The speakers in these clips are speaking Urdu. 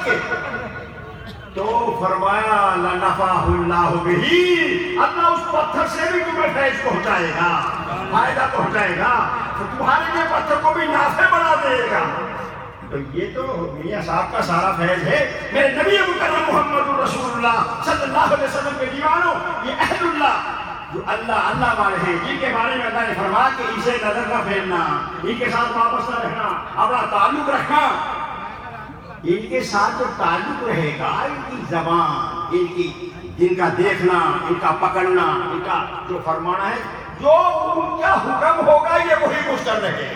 رکھ کے تو فرمایا لنفعہ اللہ بہ، اللہ اس پتھر سے بھی تمہیں فیض پہنچائے گا، فائدہ پہنچائے گا، تو تمہارے لیے پتھر کو بھی نافع بنا دے گا۔ تو یہ تو میاں صاحب کا سارا فیض ہے۔ میرے نبی مکرم محمد رسول اللہ صلی اللہ علیہ وسلم کے دیوانوں، یہ اہل اللہ جو اللہ والے ہیں، جن کے بارے میں اللہ نے فرمایا کہ اسے نظر نہ پھیرنا، ان کے ساتھ وابستہ رہنا، اپنا تعلق رکھنا۔ ان کے ساتھ جو تعلق رہے گا، ان کی زبان، ان کا دیکھنا، ان کا پکڑنا، ان کا جو فرمانا ہے، جو ان کا حکم ہوگا یہ وہی کچھ کر رہے ہیں۔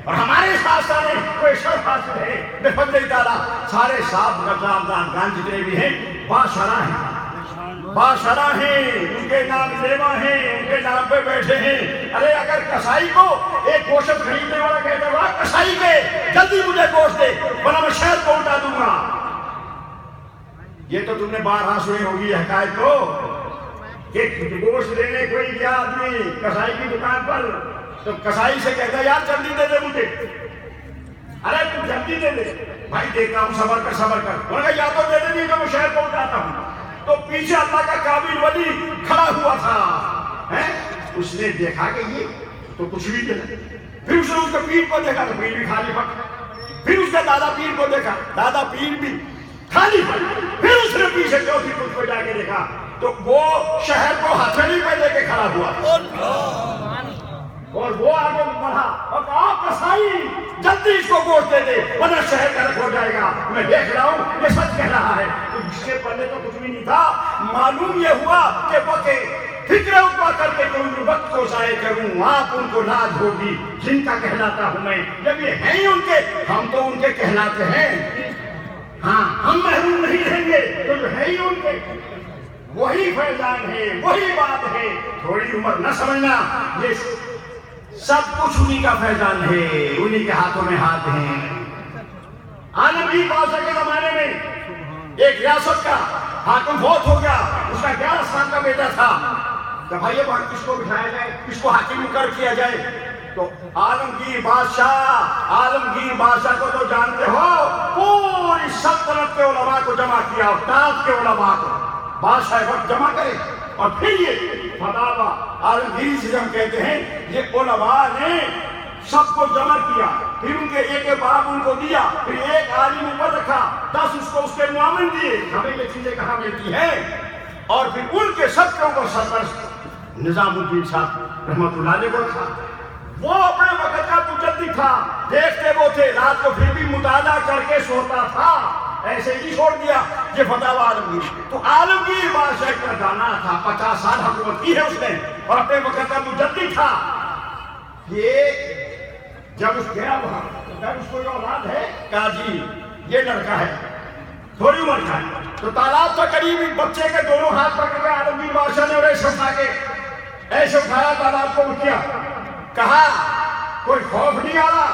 اور ہمارے ساتھ سارے کوئی شرف حاصل ہے بفضل تعالیٰ، سارے صاحب گان جتنے بھی ہیں باشرح ہیں، باشرح ہیں، ان کے نام لیوا ہیں، ان کے نام پہ بیٹھے ہیں۔ ارے اگر کسائی کو ایک گوشت خریدنے والا کہتا ہے کسائی کے جلدی مجھے گوشت دے ورنہ میں شہر کو اٹھا دوں گا، یہ تو تم نے بارہا سنی ہوگی حکایت کو کہ گوشت لینے کوئی گیا آدمی کسائی کی دکان پر، تو کسائی سے کہتا ہے یار جلدی دے دے مجھے، ارے تم جلدی دے دے، بھائی دیتا ہوں صبر کر صبر کر، انہوں نے کہا یا تو دے دے تو میں شہر کو اٹھاتا ہوں۔ تو پیچھے اللہ کا قابل ولی کھڑا ہوا تھا، اس نے دیکھا کہ یہ تو کچھ بھی دے، پھر اس نے اس کے پیر کو دیکھا تو پیر بھی خالی پھٹ، پھر اس کے دادا پیر کو دیکھا، دادا پیر بھی خالی پھٹ، پھر اس نے پیچھے چوتھی پشت کو جا کے دیکھا تو وہ شہر کو ہتھیلی پہ لے کے کھڑا ہوا، اور وہ آگے بڑھا اور کہا کسائی جلدی اس کو گوشت دے دے ورنہ شہر کا رکھ ہو جائے گا، میں دیکھ رہا ہوں یہ سچ کہہ رہا ہے۔ تو اس کے پلے تو کچھ بھی نہیں تھا، معلوم یہ ہوا کہ فکر اٹھا کر کے کوئی وقت کو ضائع کروں، آپ ان کو لاج ہوگی جن کا کہلاتا ہوں میں، جب یہ ہیں ہی ان کے، ہم تو ان کے کہلاتے ہیں، ہاں ہم محروم نہیں رہیں گے، تو جو ہے ہی ان کے وہی فیضان ہے، وہی بات ہے۔ تھوڑی عمر نہ سمجھنا، یہ سب کچھ انہی کا فیضان ہے، انہی کے ہاتھوں میں ہاتھ ہیں۔ عالمگیر بادشاہ کے زمانے میں ایک ریاست کا حاکم فوت ہو گیا، اس کا 11 سال کا بیٹا تھا، کہ بھائی یہ کس کو بٹھایا جائے، کس کو حاکم مقرر کیا جائے، تو عالمگیر بادشاہ کو تو جانتے ہو، پوری سلطنت کے علماء کو جمع کیا، اور تاج کے علماء کو بادشاہ وقت جمع کرے، اور پھر یہ فتاوی عالمگیری سے ہم کہتے ہیں، یہ علماء نے سب کو جمع کیا، پھر ان کے ایک باب ان کو دیا، پھر ایک عالم اوپر رکھا، 10 اس کو اس کے معاون دیے، ہمیں یہ چیزیں کہاں ملتی ہیں، اور پھر ان کے سب کے اوپر سرپرست نظام الدین صاحب رحمۃ اللہ علیہ کو رکھا۔ وہ اپنے وقت کا مجدد تھا، دیکھتے وہ تھے، رات کو پھر بھی مطالعہ کر کے سوتا تھا، ایسے ہی چھوڑ دیا یہ فتاوی عالمگیر۔ تو عالمگیر بادشاہ کا دانا تھا، 50 سال حکومت کی ہے اس نے، اور اپنے وقت کا مجدد تھا۔ یہ جب اس گیا وہاں، جب اس کو یہ اولاد ہے، کہا جی یہ لڑکا ہے، تھوڑی عمر کا ہے، تو تالاب کا قریب بچے کے دونوں ہاتھ پکڑ کے عالمگیر بادشاہ نے اور ایسے اٹھا کے ایسے اٹھایا، تالاب کو اٹھیا، کہا کوئی خوف نہیں آ رہا،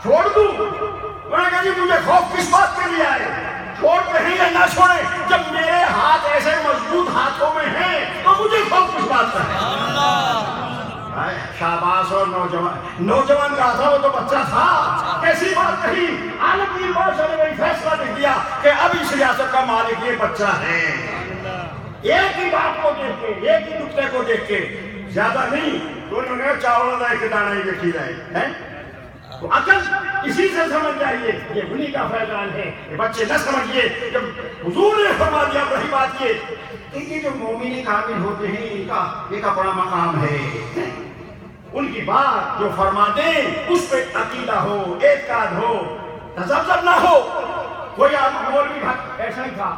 چھوڑ دوں؟ انہوں نے کہا جی مجھے خوف کس بات کے لیے آئے، چھوڑ کہیں یا نہ چھوڑیں، جب میرے ہاتھ ایسے مضبوط ہاتھوں میں ہیں تو مجھے خوف کس بات کا ہے؟ شاباش۔ اور نوجوان کہا تھا، وہ تو بچہ تھا، کیسی بات کہی۔ عالمگیر بادشاہ نے وہی فیصلہ لکھ دیا کہ اب اس ریاست کا مالک یہ بچہ ہے۔ ایک ہی بات کو دیکھ کے، ایک ہی نقطے کو دیکھ کے، زیادہ نہیں، تو انہوں نے چاول دائے کے دانا ہی دیکھی جائے، تو عقل اسی سے سمجھ جائیے، یہ انہی کا فیضان ہے، یہ بچے نہ سمجھیے۔ جب حضور نے فرما دیا وہی بات یہ جو مومن کامل ہوتے ہیں، ان کا بڑا مقام ہے، ان کی بات جو فرما دیں اس پہ عقیدہ ہو، اعتقاد ہو، تذبذب نہ ہو۔ کوئی مولوی ایسا ہی تھا،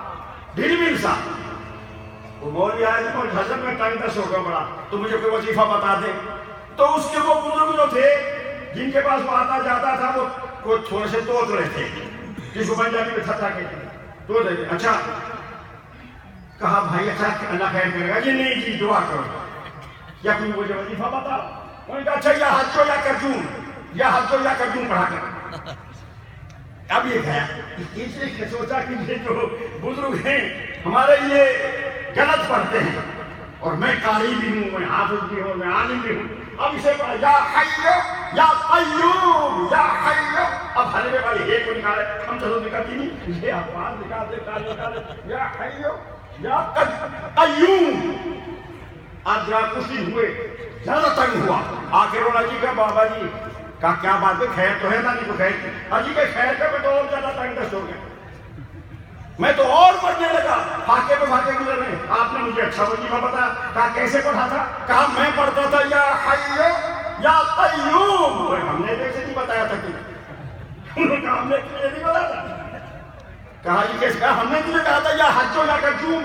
ڈھیل مل سا، وہ مولوی آئے تھے، کوئی حضرت میں ٹائم 10 ہو گیا بڑا، تو مجھے کوئی وظیفہ بتا دے۔ تو اس کے وہ بزرگ جو تھے جن کے پاس وہ آتا جاتا تھا، وہ تھوڑے سے توتڑے تھے، جس کو پنجابی میں تھتا کے تو دے۔ اچھا کہا بھائی اچھا اللہ خیر کرے گا، جی نہیں جی دعا کرو، یا کوئی مجھے وظیفہ بتا۔ انہوں نے کہا اچھا یا حج یا کرجون، یا حج یا کرجون پڑھا کر۔ اب یہ گیا، اس نے سوچا کہ یہ جو بزرگ ہیں ہمارے یہ غلط پڑھتے ہیں، اور میں قاری بھی ہوں، میں حافظ بھی ہوں، میں عالم بھی ہوں، اب اسے پڑھا یا حی یا قیوم یا حی اب ہر میں بھائی ایک کو نکالے، ہم چلو نکالتی نہیں، یہ افغان نکالتے یا حیو یا قیوم. آج ذرا کچھ دن ہوئے، زیادہ تنگ ہوا، آخر رونا جی کا بابا جی کا کیا بات ہے، خیر تو ہے نا؟ نہیں تو خیر اجی کے خیر کا میں تو اور زیادہ تنگ دست ہو گیا، میں تو اور مرنے لگا، فاقے پہ فاقے گزر رہے. آپ نے مجھے اچھا وظیفہ بتایا، کہا کیسے پڑھا تھا؟ کہا میں پڑھتا تھا یا حیو یا قیوم. ہم نے ایسے نہیں بتایا تھا کہ انہوں نے کہا ہم نے یہ نہیں بتایا تھا. کہا یہ کیسے؟ کہا ہم نے تمہیں کہا تھا یا حجو یا قیوم،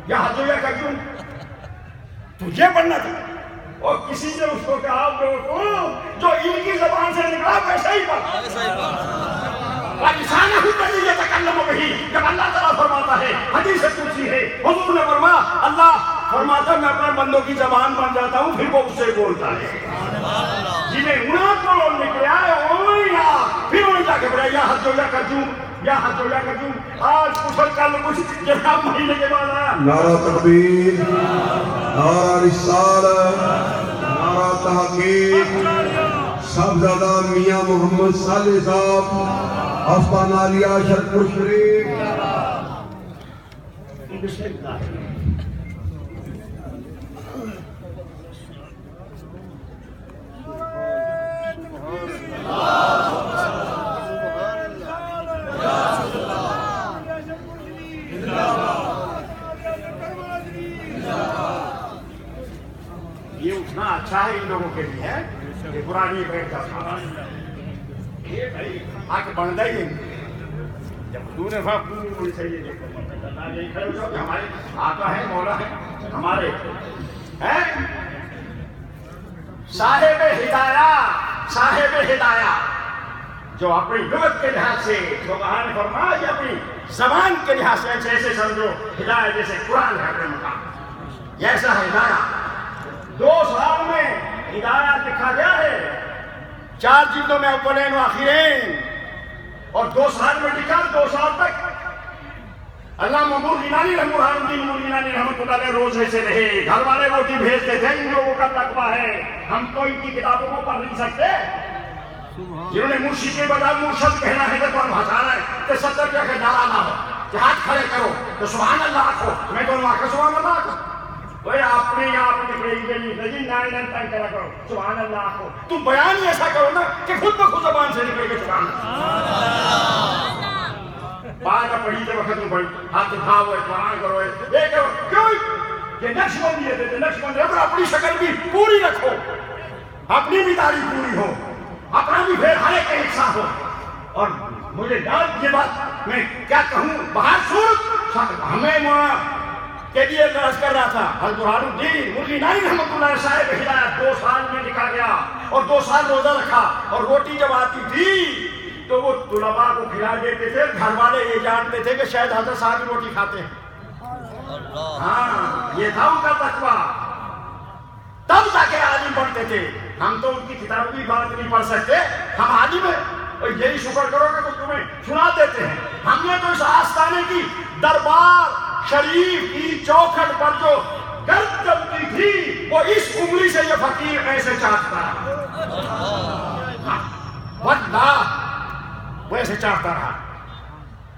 یا حجو یا قیوم، تو یہ پڑھنا تھا. اور کسی نے اس کو کہا جو ان کی زبان سے نکلا ویسا ہی پڑھا. جب اللہ تعالیٰ فرماتا ہے، حدیث قدسی ہے، حضور نے فرمایا اللہ فرماتا ہے میں اپنے بندوں کی زبان بن جاتا ہوں، پھر وہ اس سے بولتا ہے. جنہیں انہیں کو نکلا ہے پھر انہیں جا کے بڑھا یا حجو یا قیوم، یا حجو یا قیوم. آج کچھ کل کچھ جناب مہینے کے بعد آیا. نعرہ تکبیر، نعرہ رسالت، نعرہ تحقیق. صاحبزادہ میاں محمد صالح صاحب آستان عالیہ شرپور شریف. بسم اللہ. یہ اٹھنا اچھا ہے ان لوگوں کے لیے، یہ پرانی بیٹھ کا کھانا یہ بھائی آگے بڑھتا ہی نہیں. جب حضور نے فرمایا پوری سے یہ دیکھو یہی کھڑے ہو جاؤ کہ ہمارے آقا ہے، مولا ہے، ہمارے ہیں صاحب ہدایہ، صاحب ہدایہ، جو اپنی لغت کے لحاظ سے جو کہا نے فرمایا یہ اپنی زبان کے لحاظ سے ایسے سمجھو ہدایت جیسے قرآن ہے اپنے مقام، یہ ایسا ہے ہدایہ. 2 سال میں ہدایت لکھا گیا ہے، 4 جلدوں میں اولین و آخرین، اور 2 سال میں لکھا. 2 سال تک علامہ نور گیلانی رحمۃ اللہ علیہ روز ایسے رہے، گھر والے روٹی بھیجتے تھے. ان لوگوں کا تقویٰ ہے، ہم تو ان کی کتابوں کو پڑھ نہیں سکتے. جنہوں نے مرشد کے بجائے مرشد کہنا ہے تو ہم ہٹانا ہے کہ 70 جگہ نعرہ نہ ہو کہ ہاتھ کھڑے کرو تو سبحان اللہ آکھو، میں دونوں آکھو سبحان اللہ آکھو. وہ اپنے آپ نکلے گی نہیں، نائن تنگ کرا کرو سبحان اللہ آکھو. تم بیان ہی ایسا کرو نا کہ خود بخود زبان سے نکلے گے سبحان اللہ. بعد پڑھی کے وقت میں پڑھی ہاتھ اٹھاؤ، قرآن کرو، یہ کرو. کیوں؟ یہ نقش بندی ہے، نقش بندی ہے. اپنی شکل بھی پوری رکھو، اپنی بھی تعریف پوری ہو، اپنا بھی پھر ہر ایک حصہ ہو. اور مجھے یاد یہ بات میں کیا کہوں، باہر صورت ہمیں وہاں کے لیے درس کر رہا تھا برہان الدین مرغی نائی رحمۃ اللہ صاحب ہدایت. 2 سال میں لکھا گیا اور 2 سال روزہ رکھا. اور روٹی جب آتی تھی تو وہ طلباء کو کھلا دیتے تھے. گھر والے یہ جانتے تھے کہ شاید حضرت صاحب روٹی کھاتے ہیں. ہاں یہ تھا ان کا تقویٰ. تب جا کے عالم بنتے تھے. ہم تو ان کی کتابوں کی بات نہیں پڑھ سکتے، ہم عالم ہیں اور یہی شکر کرو کہ تو تمہیں سنا دیتے ہیں. ہم نے تو اس آستانے کی دربار شریف کی چوکھٹ پر جو گرد چلتی تھی وہ اس انگلی سے یہ فقیر ایسے چاٹتا رہا، واللہ وہ ایسے چاٹتا رہا.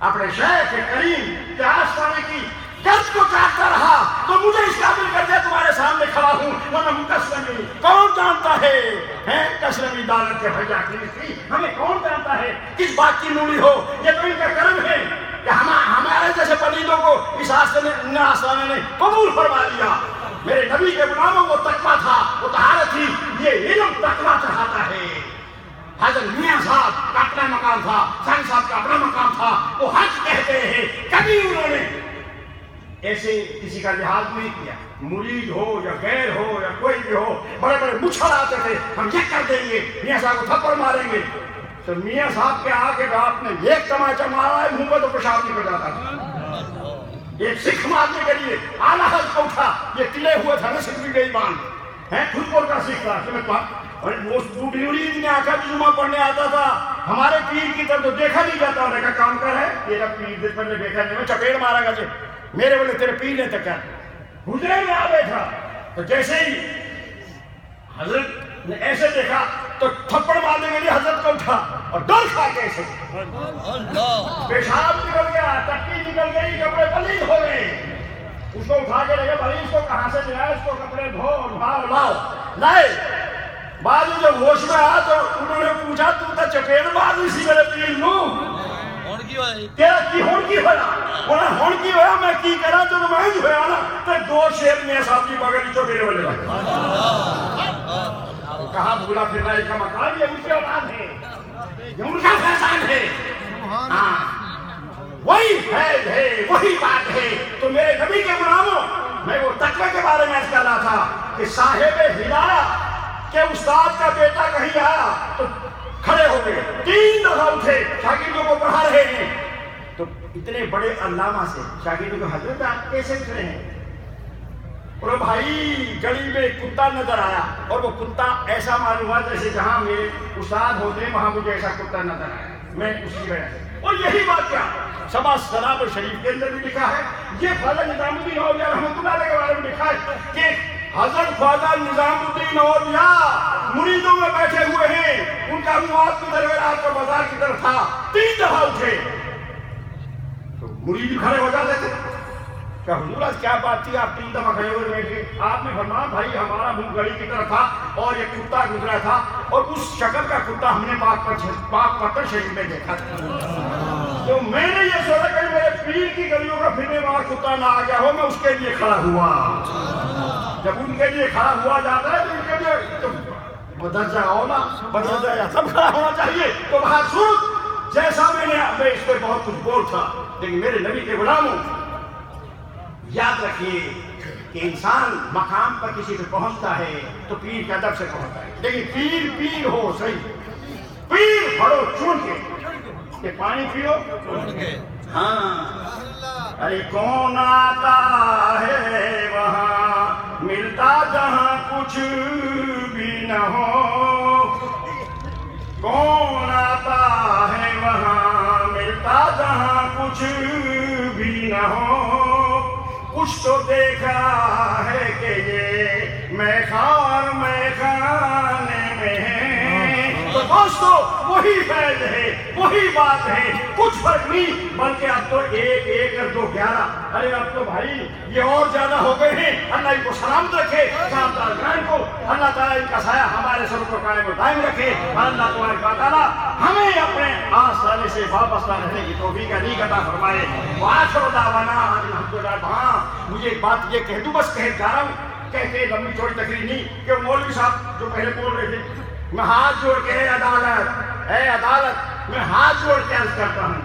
اپنے شیخ کریم کے آستانے کی گرد کو چاٹتا رہا. تو مجھے اس قابل کر دیا تمہارے سامنے کھڑا ہوں. ورنہ مکسلمی کون جانتا ہے کسلمی دالت کے بھیا کی تھی، ہمیں کون جانتا ہے کس بات کی نوری ہو. یہ تو ان کا کرم ہے کہ ہمارے جیسے پلیدوں کو اس آستانے نے قبول فرما لیا. میرے نبی کے غلاموں کو تقویٰ تھا، وہ طہارت تھی. یہ علم تقویٰ چڑھاتا ہے. حضرت میاں صاحب کا اپنا مقام تھا، سنگ صاحب کا اپنا مقام تھا. وہ حج کہتے ہیں، کبھی انہوں نے ایسے کسی کا لحاظ نہیں کیا. مرید ہو یا غیر ہو یا کوئی بھی ہو، بڑے بڑے مچھڑ آتے تھے، ہم یہ کر دیں گے، میاں صاحب کو تھپڑ ماریں گے. تو میاں صاحب کے آگے آپ نے ایک تماچا مارا ہے، منہ پہ تو پیشاب نکل جاتا تھا. ایک سکھ مارنے کے لیے اعلیٰ حضرت کو اٹھا. یہ قلعے ہوئے تھا نا سکھ گئی بان ہے، خود پور کا سکھ تھا. اور وہ مرید نے آخر جمعہ پڑھنے آتا تھا. ہمارے پیر کی طرف تو دیکھا نہیں جاتا. انہوں نے کہا کام کر ہے یہ جب پیر پر نے دیکھا نہیں، میں چپیڑ مارا گا. میرے بولے تیرے پیر نے تک گزرے میں آ گئے تھا. تو جیسے ہی حضرت نے ایسے دیکھا تو تھپڑ مارنے کے لیے حضرت کو اٹھا اور ڈر کھا کے ایسے پیشاب نکل گیا، ٹٹی نکل گئی، کپڑے پلید ہو گئے. اس کو اٹھا کے لگے بھائی اس کو کہاں سے لیا، اس کو کپڑے دھو لاؤ. لائے. بعد میں جب ہوش میں آیا تو انہوں نے پوچھا تو چپیڑ مار اسی میرے پیر نو تیرا کی ہون کی ہویا انہیں ہون کی ہویا میں کی کرا جو میں ہی ہویا نا تو دو شیر میں صاحب کی بغیر چپیڑ والے لگے. کہا بھولا پھرنا ایک کا مقام، یہ ان کی اولاد ہے، یہ ان کا فیضان ہے. وہی فیض ہے، وہی بات ہے. تو میرے نبی کے غلاموں، میں وہ تقوی کے بارے میں کہہ رہا تھا کہ صاحب ہدایہ کہ استاد کا بیٹا کہیں آیا تو کھڑے ہو گئے، 3 دفعہ اٹھے، شاگردوں کو پڑھا رہے ہیں. تو اتنے بڑے علامہ سے شاگردوں کو حضرت آپ کیسے اٹھ رہے ہیں؟ اور بھائی گلی میں کتا نظر آیا اور وہ کتا ایسا معلوم ہوا جیسے جہاں میرے استاد ہوتے ہیں وہاں مجھے ایسا کتا نظر آیا، میں اس کی وجہ سے. اور یہی بات کیا سبا سلام شریف کے اندر بھی لکھا ہے. یہ خواجہ نظام الدین اولیاء رحمۃ اللہ علیہ کے بارے میں لکھا ہے کہ حضرت خواجہ نظام الدین اولیاء مریدوں میں بیٹھے ہوئے ہیں، ان کا منہ آپ کی طرف آپ کا بازار کی طرف تھا، 3 دفعہ اٹھے تو مرید کھڑے ہو جاتے تھے. کہ حضور آج کیا بات تھی آپ 3 دفعہ کھڑے ہوئے بیٹھے؟ آپ نے فرمایا بھائی ہمارا منہ گلی کی طرف تھا اور ایک کتا گزرا تھا اور اس شکل کا کتا ہم نے پاک پتھر شریف میں دیکھا تھا. تو میں نے یہ سوچا کہ میرے پیر کی گلیوں کا پھرنے والا کتا نہ آ گیا ہو، میں اس کے لیے کھڑا ہوا. جب ان کے لیے کھڑا ہوا جاتا ہے تو ان کے لیے بدرجہ ہونا بدرجہ سب کھڑا ہونا چاہیے. تو وہاں سن جیسا میں اس پہ بہت کچھ بول تھا، لیکن میرے نبی کے غلاموں یاد رکھیے کہ انسان مقام پر کسی سے پہنچتا ہے تو پیر کے ادب سے پہنچتا ہے، لیکن پیر ہو صحیح، پیر پڑھو چون کے کہ پانی پیو. ہاں ارے کون آتا ہے وہاں ملتا جہاں کچھ بھی نہ ہو، کون آتا ہے وہاں ملتا جہاں کچھ بھی نہ ہو. کچھ تو دیکھا ہے کہ یہ میں خانے میں ہے. تو دوستو وہی فیض ہے، وہی بات ہے، کچھ فرق نہیں، بلکہ اب تو 1 اور 2 11. ارے اب تو بھائی یہ اور زیادہ ہو گئے ہیں. اللہ ان کو سلامت رکھے، شامدار گران کو اللہ تعالیٰ ان کا سایہ ہمارے سب کو قائم و دائم رکھے. اللہ تبارک و تعالیٰ ہمیں اپنے آستانے سے وابستہ رہنے کی توفیق عطا فرمائے. وآخر دعوانا الحمدللہ. ہاں مجھے ایک بات یہ کہہ دوں، بس کہہ جا رہا ہوں، کہتے لمبی چوڑی تقریر نہیں، کہ مولوی صاحب جو پہلے بول رہے تھے، میں ہاتھ جوڑ کے اے عدالت میں ہاتھ جوڑ کے عرض کرتا ہوں،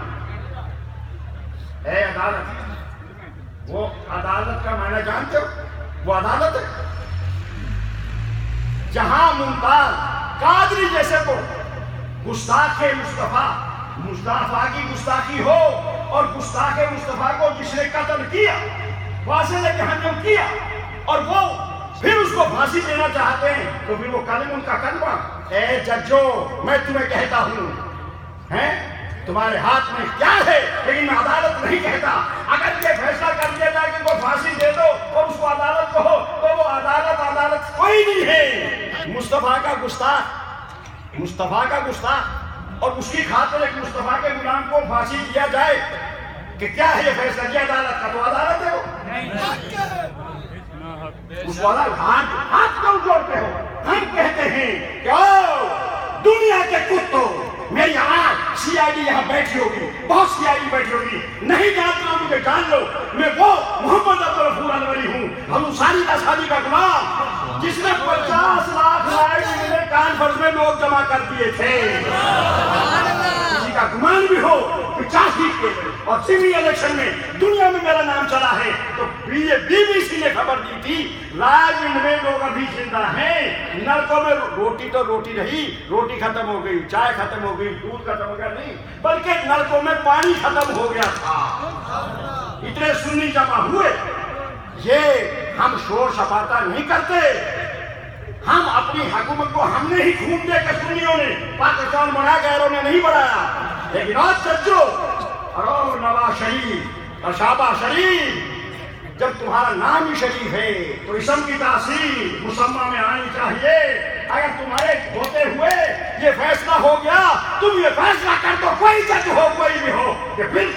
اے عدالت. وہ عدالت کا معنی جانتے ہو؟ وہ عدالت ہے جہاں ممتاز قادری جیسے کو گستاخ مصطفیٰ کی گستاخی ہو اور گستاخ مصطفیٰ کو جس نے قتل کیا واصل جہنم کیا اور وہ پھر اس کو پھانسی دینا چاہتے ہیں تو پھر وہ کلمہ ان کا کلمہ. اے ججو میں تمہیں کہتا ہوں تمہارے ہاتھ میں اختیار ہے، لیکن میں عدالت نہیں کہتا. اگر یہ فیصلہ کر دیا جائے کہ ان کو پھانسی دے دو اور اس کو عدالت کہو تو وہ عدالت کوئی نہیں ہے. مصطفیٰ کا گستاخ اور اس کی خاطر ایک مصطفیٰ کے غلام کو پھانسی دیا جائے کہ کیا ہے یہ فیصلہ؟ یہ عدالت کا تو عدالت ہے وہ. اس کو ہاتھ کیوں جوڑتے ہو؟ ہم کہتے ہیں کہ دنیا کے کتوں میری آج سی آئی ڈی یہاں بیٹھی ہوگی، بہت سی آئی ڈی بیٹھی ہوگی، نہیں جانتے ہو مجھے جان لو، میں وہ محمد عبدالغفور انوری ہوں، ہم ساری کا شادی کا غلام جس نے 50 لاکھ لائٹ کانفرنس میں لوگ جمع کر دیے تھے. کسی کا گمان بھی ہو 50 سیٹ کے اور سیمی الیکشن میں دنیا میں میرا نام چلا ہے تو بی بی سی نے خبر دی تھی راجنڈ میں لوگ ابھی زندہ ہیں. نلکوں میں روٹی رہی، روٹی ختم ہو گئی، چائے ختم ہو گئی، دودھ ختم ہو گیا، نہیں بلکہ نلکوں میں پانی ختم ہو گیا تھا. اتنے سنی جمع ہوئے. یہ ہم شور شفاتا نہیں کرتے، ہم اپنی حکومت کو ہم نے ہی خون دے کے سنیوں نے پاکستان بنایا، غیروں نے نہیں بنایا. لیکن آج سچو اور نواز شریف اور شہباز شریف، جب تمہارا نام ہی شریف ہے تو اسم کی تاثیر مسمہ میں آنی چاہیے. اگر تمہارے ہوتے ہوئے یہ فیصلہ ہو گیا، تم یہ فیصلہ کر دو، کوئی جج ہو کوئی بھی ہو، کہ بالکل